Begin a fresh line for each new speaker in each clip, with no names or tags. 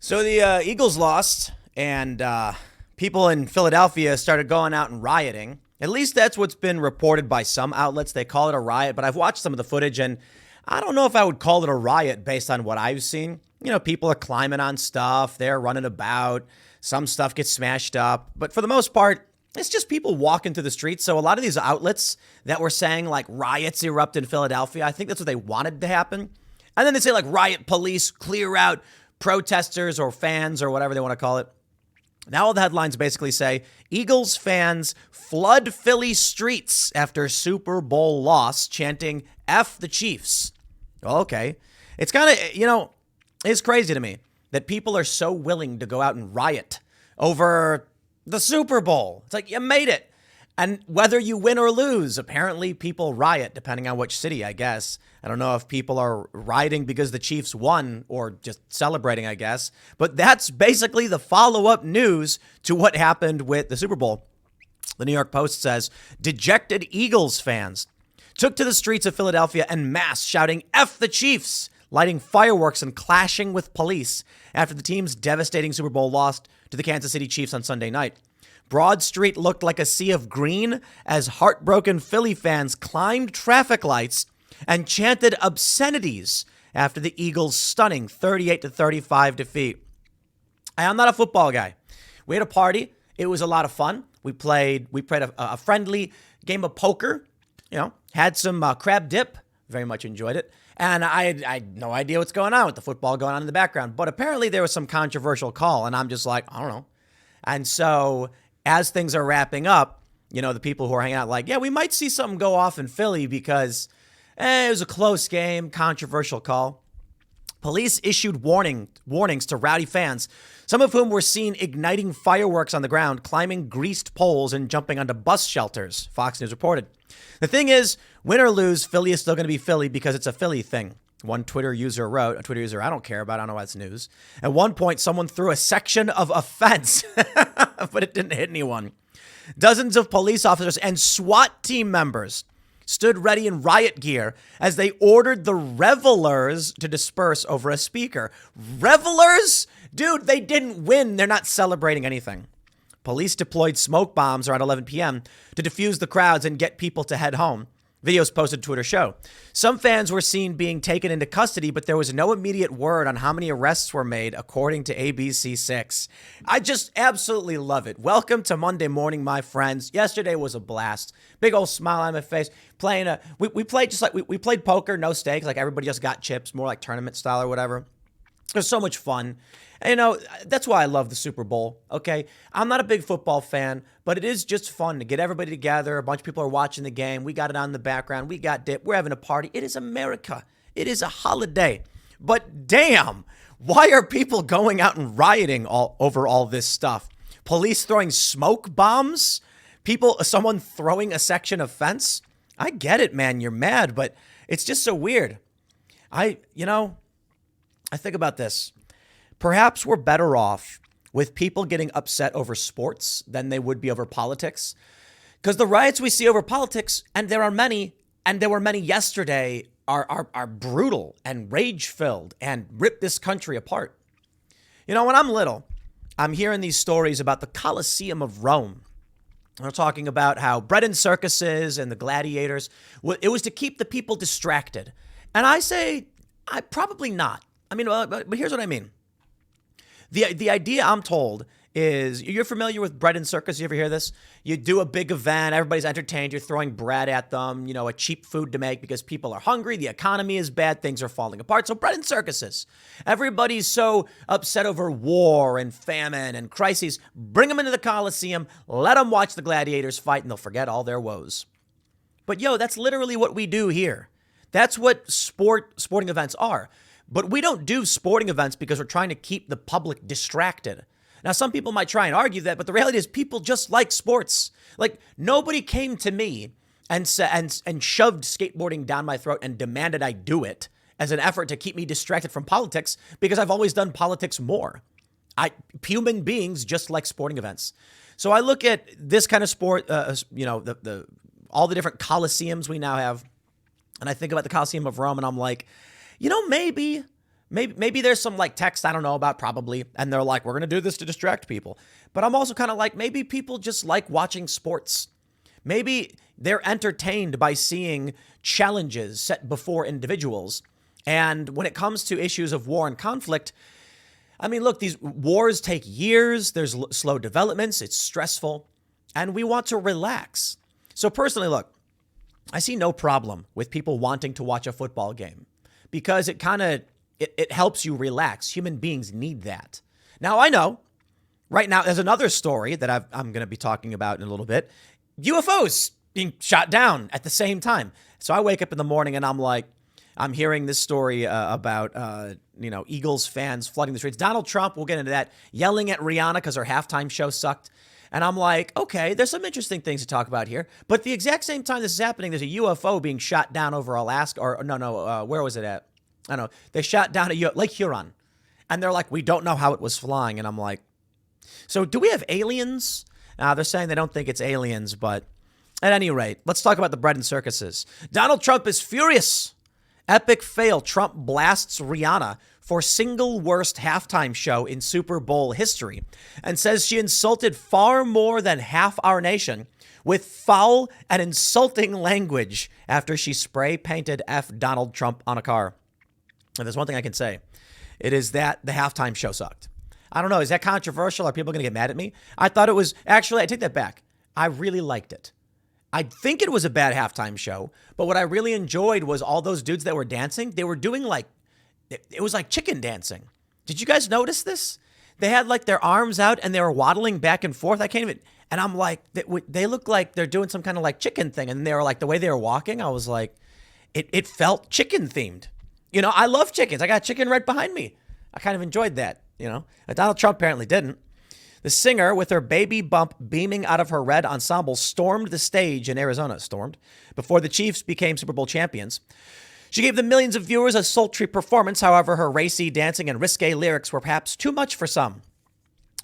So the Eagles lost, and people in Philadelphia started going out and rioting. At least that's what's been reported by some outlets. They call it a riot, but I've watched some of the footage, and I don't know if I would call it a riot based on what I've seen. You know, people are climbing on stuff. They're running about. Some stuff gets smashed up. But for the most part, it's just people walking through the streets. So a lot of these outlets that were saying, like, riots erupt in Philadelphia, I think that's what they wanted to happen. And then they say, like, riot police clear out protesters or fans or whatever they want to call it. Now all the headlines basically say, Eagles fans flood Philly streets after Super Bowl loss, chanting, F the Chiefs. Well, okay. It's kind of, it's crazy to me that people are so willing to go out and riot over the Super Bowl. It's like, you made it. And whether you win or lose, apparently people riot, depending on which city, I guess. I don't know if people are rioting because the Chiefs won or just celebrating, I guess. But that's basically the follow-up news to what happened with the Super Bowl. The New York Post says, dejected Eagles fans took to the streets of Philadelphia en masse, shouting, F the Chiefs, lighting fireworks and clashing with police after the team's devastating Super Bowl loss to the Kansas City Chiefs on Sunday night. Broad Street looked like a sea of green as heartbroken Philly fans climbed traffic lights and chanted obscenities after the Eagles' stunning 38-35 defeat. I'm not a football guy. We had a party. It was a lot of fun. We played a friendly game of poker, had some crab dip, very much enjoyed it. And I had no idea what's going on with the football going on in the background. But apparently there was some controversial call, and I'm just like, I don't know. And so as things are wrapping up, the people who are hanging out like, yeah, we might see something go off in Philly because it was a close game, controversial call. Police issued warnings to rowdy fans, some of whom were seen igniting fireworks on the ground, climbing greased poles, and jumping onto bus shelters, Fox News reported. The thing is, win or lose, Philly is still going to be Philly because it's a Philly thing. One Twitter user wrote, I don't care about, I don't know why it's news. At one point, someone threw a section of a fence, but it didn't hit anyone. Dozens of police officers and SWAT team members stood ready in riot gear as they ordered the revelers to disperse over a speaker. Revelers? Dude, they didn't win. They're not celebrating anything. Police deployed smoke bombs around 11 p.m. to defuse the crowds and get people to head home. Videos posted to Twitter show. Some fans were seen being taken into custody, but there was no immediate word on how many arrests were made, according to ABC6. I just absolutely love it. Welcome to Monday morning, my friends. Yesterday was a blast. Big old smile on my face. We played just like we played poker, no stakes. Like everybody just got chips, more like tournament style or whatever. It was so much fun. And, that's why I love the Super Bowl, okay? I'm not a big football fan, but it is just fun to get everybody together. A bunch of people are watching the game. We got it on in the background. We got dip. We're having a party. It is America. It is a holiday. But damn, why are people going out and rioting over all this stuff? Police throwing smoke bombs? Someone throwing a section of fence? I get it, man. You're mad, but it's just so weird. I think about this. Perhaps we're better off with people getting upset over sports than they would be over politics. Because the riots we see over politics, and there were many yesterday, are brutal and rage-filled and rip this country apart. When I'm little, I'm hearing these stories about the Colosseum of Rome. They're talking about how bread and circuses and the gladiators, it was to keep the people distracted. And I say, probably not. But here's what I mean. The idea I'm told is, you're familiar with bread and circus? You ever hear this? You do a big event, everybody's entertained, you're throwing bread at them, a cheap food to make because people are hungry, the economy is bad, things are falling apart. So bread and circuses. Everybody's so upset over war and famine and crises. Bring them into the Colosseum, let them watch the gladiators fight, and they'll forget all their woes. But that's literally what we do here. That's what sporting events are. But we don't do sporting events because we're trying to keep the public distracted. Now, some people might try and argue that, but the reality is people just like sports. Like, nobody came to me and shoved skateboarding down my throat and demanded I do it as an effort to keep me distracted from politics, because I've always done politics more. Human beings just like sporting events. So I look at this kind of sport, all the different Colosseums we now have, and I think about the Colosseum of Rome, and I'm like, maybe Maybe there's some like text I don't know about, probably, and they're like, we're going to do this to distract people. But I'm also kind of like, maybe people just like watching sports. Maybe they're entertained by seeing challenges set before individuals. And when it comes to issues of war and conflict, I mean, look, these wars take years. There's slow developments. It's stressful. And we want to relax. So personally, look, I see no problem with people wanting to watch a football game because it kind of, it helps you relax. Human beings need that. Now, I know right now there's another story that I'm going to be talking about in a little bit. UFOs being shot down at the same time. So I wake up in the morning and I'm like, I'm hearing this story about, Eagles fans flooding the streets. Donald Trump, we'll get into that, yelling at Rihanna because her halftime show sucked. And I'm like, okay, there's some interesting things to talk about here. But the exact same time this is happening, there's a UFO being shot down over Alaska. Where was it at? I don't know. They shot down at Lake Huron. And they're like, we don't know how it was flying. And I'm like, so do we have aliens? They're saying they don't think it's aliens. But at any rate, let's talk about the bread and circuses. Donald Trump is furious. Epic fail. Trump blasts Rihanna for single worst halftime show in Super Bowl history and says she insulted far more than half our nation with foul and insulting language after she spray painted F Donald Trump on a car. And there's one thing I can say. It is that the halftime show sucked. I don't know. Is that controversial? Are people going to get mad at me? I thought it was, actually, I take that back. I really liked it. I think it was a bad halftime show, but what I really enjoyed was all those dudes that were dancing. They were doing like, it was like chicken dancing. Did you guys notice this? They had like their arms out and they were waddling back and forth. I can't even, and I'm like, they look like they're doing some kind of like chicken thing. And they were like, the way they were walking, I was like, it felt chicken themed. I love chickens. I got chicken right behind me. I kind of enjoyed that, But Donald Trump apparently didn't. The singer, with her baby bump beaming out of her red ensemble, stormed the stage in Arizona, before the Chiefs became Super Bowl champions. She gave the millions of viewers a sultry performance. However, her racy dancing and risque lyrics were perhaps too much for some.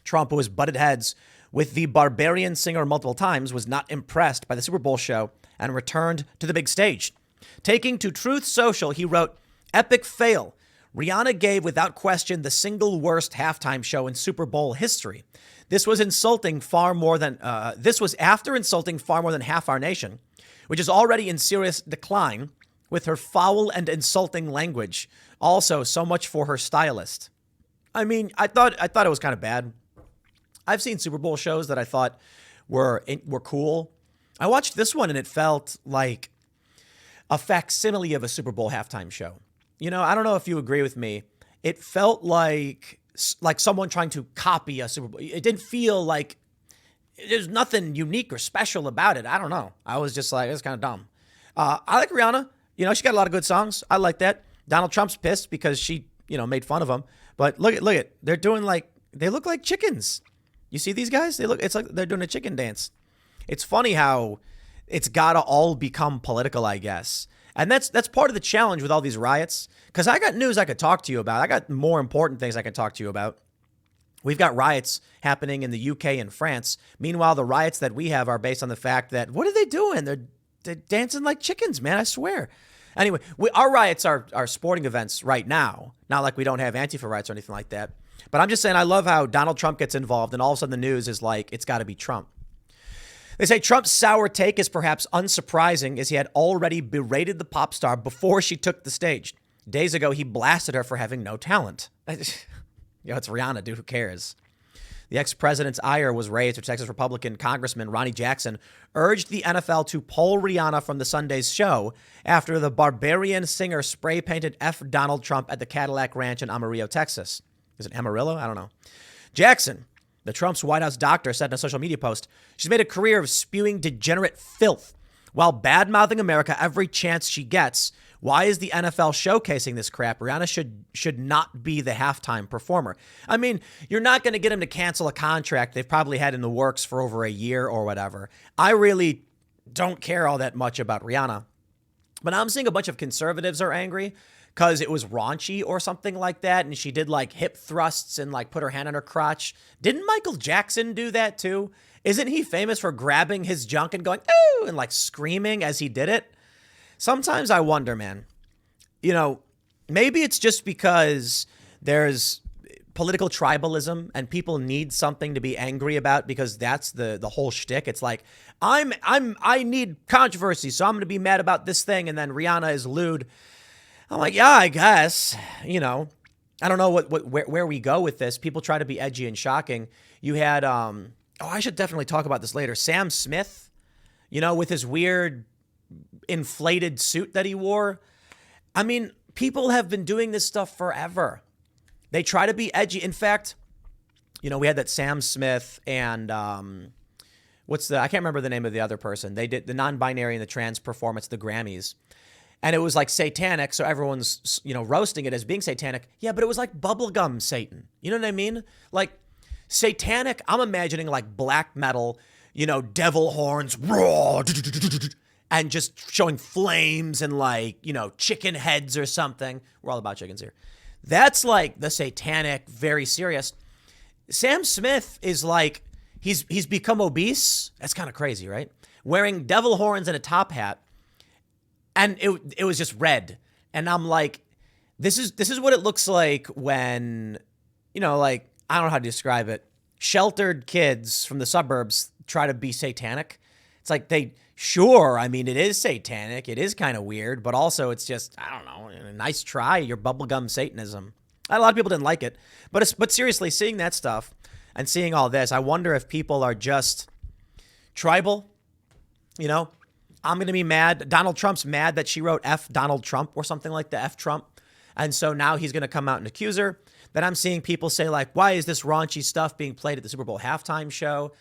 Trump, who has butted heads with the barbarian singer multiple times, was not impressed by the Super Bowl show and returned to the big stage. Taking to Truth Social, he wrote, "Epic fail. Rihanna gave without question the single worst halftime show in Super Bowl history. This was after insulting far more than half our nation, which is already in serious decline, with her foul and insulting language. Also, so much for her stylist." I mean, I thought it was kind of bad. I've seen Super Bowl shows that I thought were cool. I watched this one and it felt like a facsimile of a Super Bowl halftime show. I don't know if you agree with me. It felt like someone trying to copy a Super Bowl. It didn't feel like there's nothing unique or special about it. I don't know. I was just like, it's kind of dumb. I like Rihanna. She got a lot of good songs. I like that. Donald Trump's pissed because she, made fun of him. But look at, they're doing they look like chickens. You see these guys? It's like they're doing a chicken dance. It's funny how it's got to all become political, I guess. And that's part of the challenge with all these riots, because I got news I could talk to you about. I got more important things I can talk to you about. We've got riots happening in the UK and France. Meanwhile, the riots that we have are based on the fact that, what are they doing? They're dancing like chickens, man, I swear. Anyway, our riots are sporting events right now. Not like we don't have Antifa riots or anything like that. But I'm just saying I love how Donald Trump gets involved and all of a sudden the news is like, it's got to be Trump. They say Trump's sour take is perhaps unsurprising, as he had already berated the pop star before she took the stage. Days ago, he blasted her for having no talent. It's Rihanna, dude. Who cares? The ex-president's ire was raised when Texas Republican Congressman Ronnie Jackson urged the NFL to pull Rihanna from the Sunday's show after the barbarian singer spray-painted F Donald Trump at the Cadillac Ranch in Amarillo, Texas. Is it Amarillo? I don't know. Jackson, the Trump's White House doctor, said in a social media post, she's made a career of spewing degenerate filth while bad-mouthing America every chance she gets. Why is the NFL showcasing this crap? Rihanna should not be the halftime performer. I mean, you're not going to get him to cancel a contract they've probably had in the works for over a year or whatever. I really don't care all that much about Rihanna. But I'm seeing a bunch of conservatives are angry because it was raunchy or something like that. And she did like hip thrusts and like put her hand on her crotch. Didn't Michael Jackson do that too? Isn't he famous for grabbing his junk and going, ooh, and like screaming as he did it? Sometimes I wonder, man, Maybe it's just because there's political tribalism and people need something to be angry about because that's the whole shtick. It's like, I need controversy, so I'm going to be mad about this thing. And then Rihanna is lewd. I'm like, yeah, I guess, I don't know where we go with this. People try to be edgy and shocking. You had, I should definitely talk about this later. Sam Smith, with his weird inflated suit that he wore. I mean, people have been doing this stuff forever. They try to be edgy. In fact, we had that Sam Smith and I can't remember the name of the other person. They did the non-binary and the trans performance, the Grammys. And it was like satanic, so everyone's, roasting it as being satanic. Yeah, but it was like bubblegum Satan. You know what I mean? Like satanic, I'm imagining like black metal, devil horns, raw, and just showing flames and like, chicken heads or something. We're all about chickens here. That's like the satanic, very serious. Sam Smith is like, he's become obese. That's kind of crazy, right? Wearing devil horns and a top hat. And it was just red. And I'm like, this is what it looks like when, like, I don't know how to describe it. Sheltered kids from the suburbs try to be satanic. It's like it is satanic. It is kind of weird, but also it's just, I don't know, a nice try, your bubblegum Satanism. A lot of people didn't like it. But seriously, seeing that stuff and seeing all this, I wonder if people are just tribal, I'm going to be mad. Donald Trump's mad that she wrote F Donald Trump or something like the F Trump. And so now he's going to come out and accuse her. Then I'm seeing people say like, why is this raunchy stuff being played at the Super Bowl halftime show?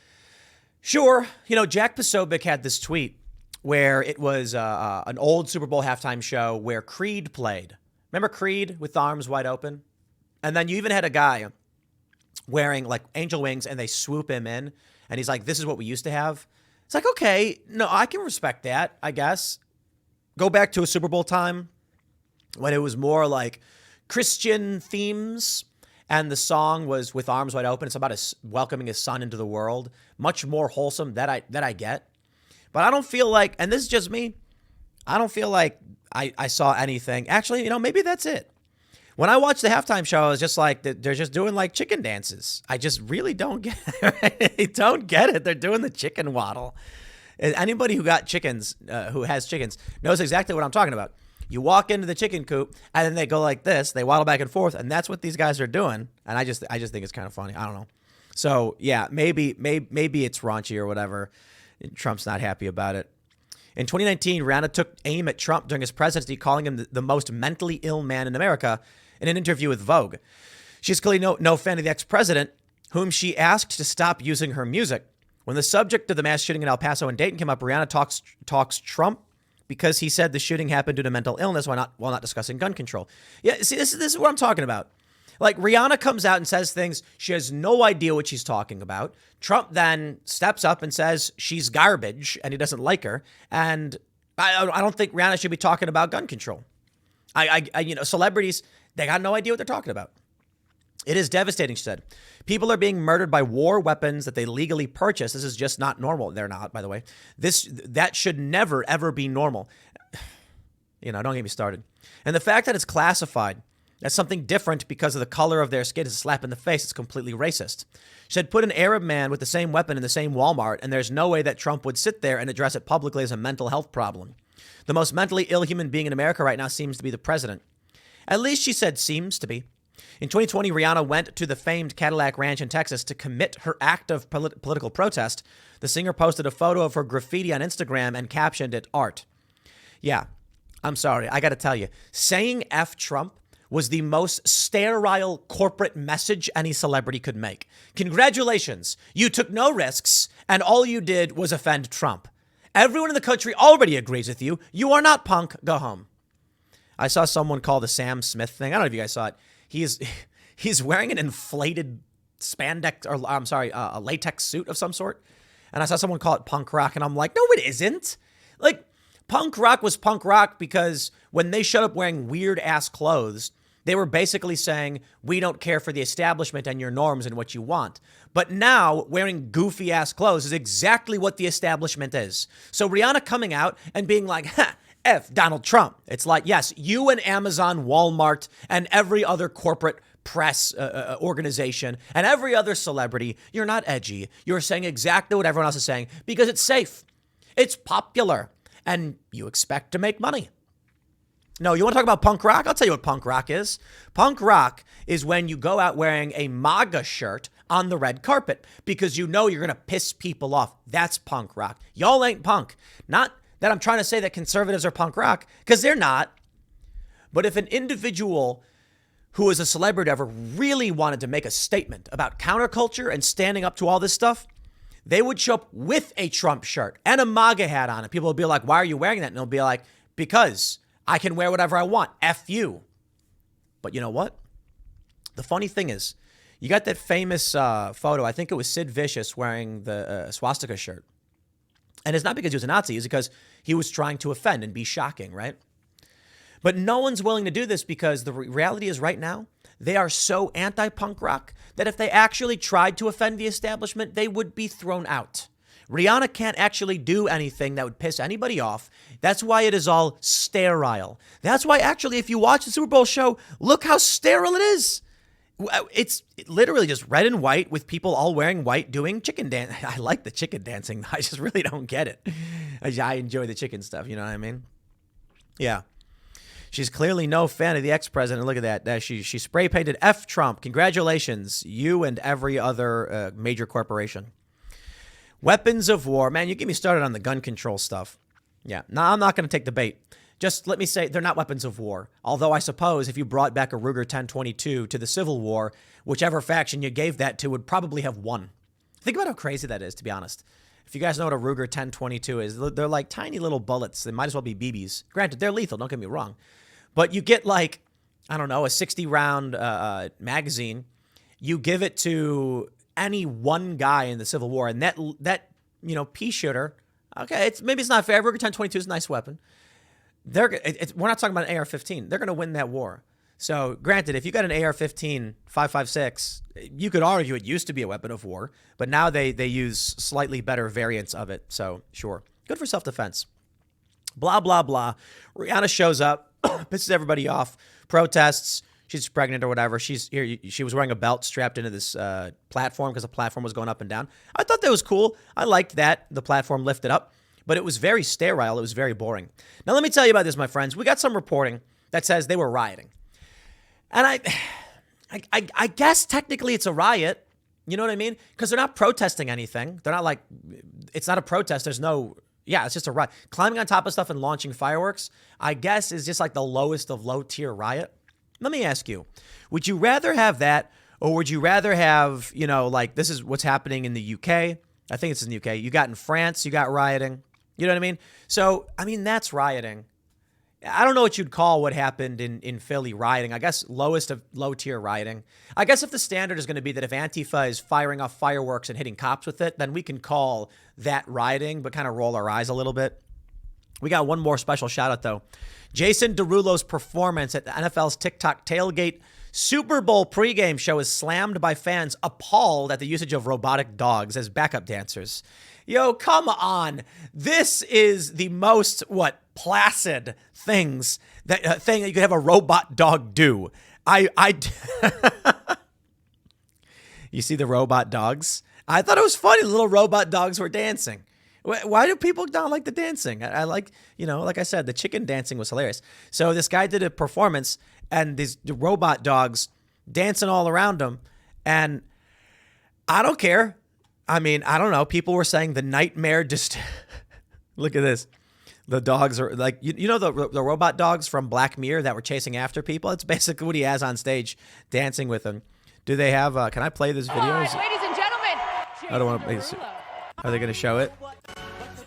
Sure. Jack Posobiec had this tweet where it was an old Super Bowl halftime show where Creed played. Remember Creed with the arms wide open? And then you even had a guy wearing like angel wings and they swoop him in. And he's like, this is what we used to have. It's like, okay, no, I can respect that, I guess. Go back to a Super Bowl time when it was more like Christian themes and the song was With Arms Wide Open. It's about welcoming his son into the world. Much more wholesome that I get. But I don't feel like, and this is just me, I don't feel like I saw anything. Actually, maybe that's it. When I watched the halftime show, I was just like, they're just doing like chicken dances. I just really don't get it. I don't get it. They're doing the chicken waddle. Anybody who got chickens, who has chickens, knows exactly what I'm talking about. You walk into the chicken coop and then they go like this. They waddle back and forth. And that's what these guys are doing. And I just think it's kind of funny. I don't know. So yeah, maybe it's raunchy or whatever. Trump's not happy about it. In 2019, Rihanna took aim at Trump during his presidency, calling him the most mentally ill man in America in an interview with Vogue. She's clearly no fan of the ex-president, whom she asked to stop using her music. When the subject of the mass shooting in El Paso and Dayton came up, Rihanna talks Trump because he said the shooting happened due to mental illness while not discussing gun control. Yeah, see, this is what I'm talking about. Like, Rihanna comes out and says things. She has no idea what she's talking about. Trump then steps up and says she's garbage and he doesn't like her. And I don't think Rihanna should be talking about gun control. Celebrities, they got no idea what they're talking about. It is devastating, she said. People are being murdered by war weapons that they legally purchased. This is just not normal. They're not, by the way. That should never, ever be normal. Don't get me started. And the fact that it's classified as something different because of the color of their skin is a slap in the face. It's completely racist. She said, put an Arab man with the same weapon in the same Walmart, and there's no way that Trump would sit there and address it publicly as a mental health problem. The most mentally ill human being in America right now seems to be the president. At least she said seems to be. In 2020, Rihanna went to the famed Cadillac Ranch in Texas to commit her act of political protest. The singer posted a photo of her graffiti on Instagram and captioned it art. Yeah, I'm sorry. I got to tell you, saying F Trump was the most sterile corporate message any celebrity could make. Congratulations. You took no risks and all you did was offend Trump. Everyone in the country already agrees with you. You are not punk. Go home. I saw someone call the Sam Smith thing. I don't know if you guys saw it. He's wearing an inflated spandex, or I'm sorry, a latex suit of some sort. And I saw someone call it punk rock. And I'm like, no, it isn't. Like, punk rock was punk rock because when they showed up wearing weird ass clothes, they were basically saying, we don't care for the establishment and your norms and what you want. But now wearing goofy ass clothes is exactly what the establishment is. So Rihanna coming out and being like, F Donald Trump. It's like, yes, you and Amazon, Walmart, and every other corporate press organization and every other celebrity, you're not edgy. You're saying exactly what everyone else is saying because it's safe. It's popular. And you expect to make money. No, you want to talk about punk rock? I'll tell you what punk rock is. Punk rock is when you go out wearing a MAGA shirt on the red carpet because you know you're going to piss people off. That's punk rock. Y'all ain't punk. Not that I'm trying to say that conservatives are punk rock, because they're not. But if an individual who is a celebrity ever really wanted to make a statement about counterculture and standing up to all this stuff, they would show up with a Trump shirt and a MAGA hat on. And people will be like, why are you wearing that? And they'll be like, because I can wear whatever I want. F you. But you know what? The funny thing is, you got that famous photo. I think it was Sid Vicious wearing the swastika shirt. And it's not because he was a Nazi. It's because he was trying to offend and be shocking, right? But no one's willing to do this because the reality is right now, they are so anti-punk rock that if they actually tried to offend the establishment, they would be thrown out. Rihanna can't actually do anything that would piss anybody off. That's why it is all sterile. That's why actually, if you watch the Super Bowl show, look how sterile it is. It's literally just red and white with people all wearing white doing chicken dance. I like the chicken dancing. I just really don't get it. I enjoy the chicken stuff. You know what I mean? Yeah. She's clearly no fan of the ex-president. Look at that. She spray painted F Trump. Congratulations, you and every other major corporation. Weapons of war. Man, you get me started on the gun control stuff. Yeah. No, I'm not going to take the bait. Just let me say they're not weapons of war. Although I suppose if you brought back a Ruger 1022 to the Civil War, whichever faction you gave that to would probably have won. Think about how crazy that is, to be honest. If you guys know what a Ruger 1022 is, they're like tiny little bullets. They might as well be BBs. Granted, they're lethal. Don't get me wrong. But you get like, I don't know, a 60-round magazine. You give it to any one guy in the Civil War, and that pea shooter. Okay, maybe it's not fair. Ruger 1022 is a nice weapon. We're not talking about an AR-15. They're going to win that war. So, granted, if you got an AR-15 5.56, you could argue it used to be a weapon of war, but now they use slightly better variants of it. So, sure, good for self-defense. Blah blah blah. Rihanna shows up, pisses everybody off. Protests. She's pregnant or whatever. She was wearing a belt strapped into this platform because the platform was going up and down. I thought that was cool. I liked that the platform lifted up. But it was very sterile. It was very boring. Now, let me tell you about this, my friends. We got some reporting that says they were rioting. And I guess technically it's a riot. You know what I mean? Because they're not protesting anything. They're not like, it's not a protest. It's just a riot. Climbing on top of stuff and launching fireworks, I guess, is just like the lowest of low-tier riot. Let me ask you, would you rather have that, or would you rather have, like this is what's happening in the UK? I think it's in the UK. You got in France, you got rioting. You know what I mean? So, that's rioting. I don't know what you'd call what happened in Philly rioting. I guess lowest of low-tier rioting. I guess if the standard is going to be that if Antifa is firing off fireworks and hitting cops with it, then we can call that rioting, but kind of roll our eyes a little bit. We got one more special shout-out, though. Jason Derulo's performance at the NFL's TikTok tailgate Super Bowl pregame show is slammed by fans appalled at the usage of robotic dogs as backup dancers. Yo, come on. This is the most, placid thing that you could have a robot dog do. You see the robot dogs? I thought it was funny. The little robot dogs were dancing. Why do people not like the dancing? I like, like I said, the chicken dancing was hilarious. So this guy did a performance and the robot dogs dancing all around him. And I don't care. I don't know. People were saying the nightmare just look at this. The dogs are like, the robot dogs from Black Mirror that were chasing after people. It's basically what he has on stage dancing with them. Do they have, can I play this video?
All right, ladies and gentlemen.
I don't want to. Are they going to show it?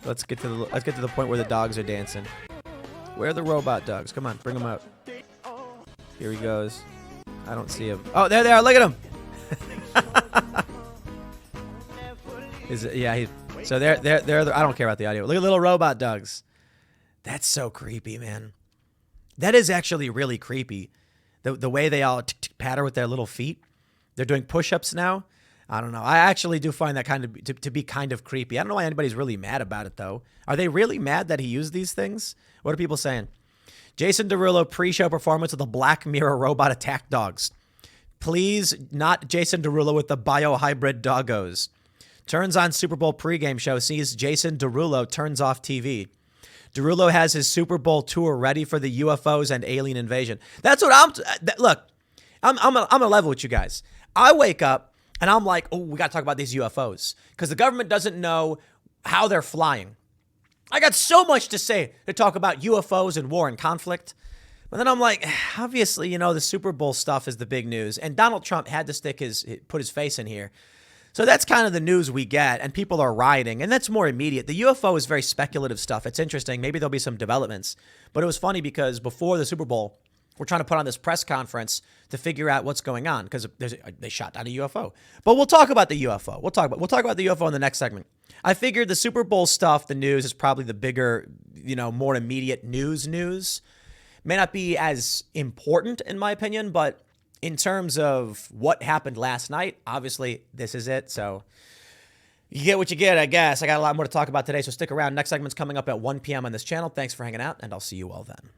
Let's get to the point where the dogs are dancing. Where are the robot dogs? Come on, bring them out. Here he goes. I don't see him. Oh, there they are. Look at him. So they're. I don't care about the audio. Look at little robot dogs. That's so creepy, man. That is actually really creepy. The way they all patter with their little feet. They're doing push-ups now. I don't know. I actually do find that kind of to be kind of creepy. I don't know why anybody's really mad about it, though. Are they really mad that he used these things? What are people saying? Jason Derulo pre-show performance of the Black Mirror robot attack dogs. Please, not Jason Derulo with the biohybrid doggos. Turns on Super Bowl pregame show, sees Jason Derulo, turns off TV. Derulo has his Super Bowl tour ready for the UFOs and alien invasion. That's what look, I'm a level with you guys. I wake up and I'm like, oh, we got to talk about these UFOs because the government doesn't know how they're flying. I got so much to say to talk about UFOs and war and conflict. But then I'm like, obviously, the Super Bowl stuff is the big news. And Donald Trump had to put his face in here. So that's kind of the news we get. And people are rioting. And that's more immediate. The UFO is very speculative stuff. It's interesting. Maybe there'll be some developments. But it was funny because before the Super Bowl, we're trying to put on this press conference to figure out what's going on because they shot down a UFO. But we'll talk about the UFO. We'll talk about the UFO in the next segment. I figured the Super Bowl stuff, the news, is probably the bigger, more immediate news. May not be as important in my opinion, but in terms of what happened last night, obviously this is it. So you get what you get, I guess. I got a lot more to talk about today, so stick around. Next segment's coming up at 1 p.m. on this channel. Thanks for hanging out, and I'll see you all then.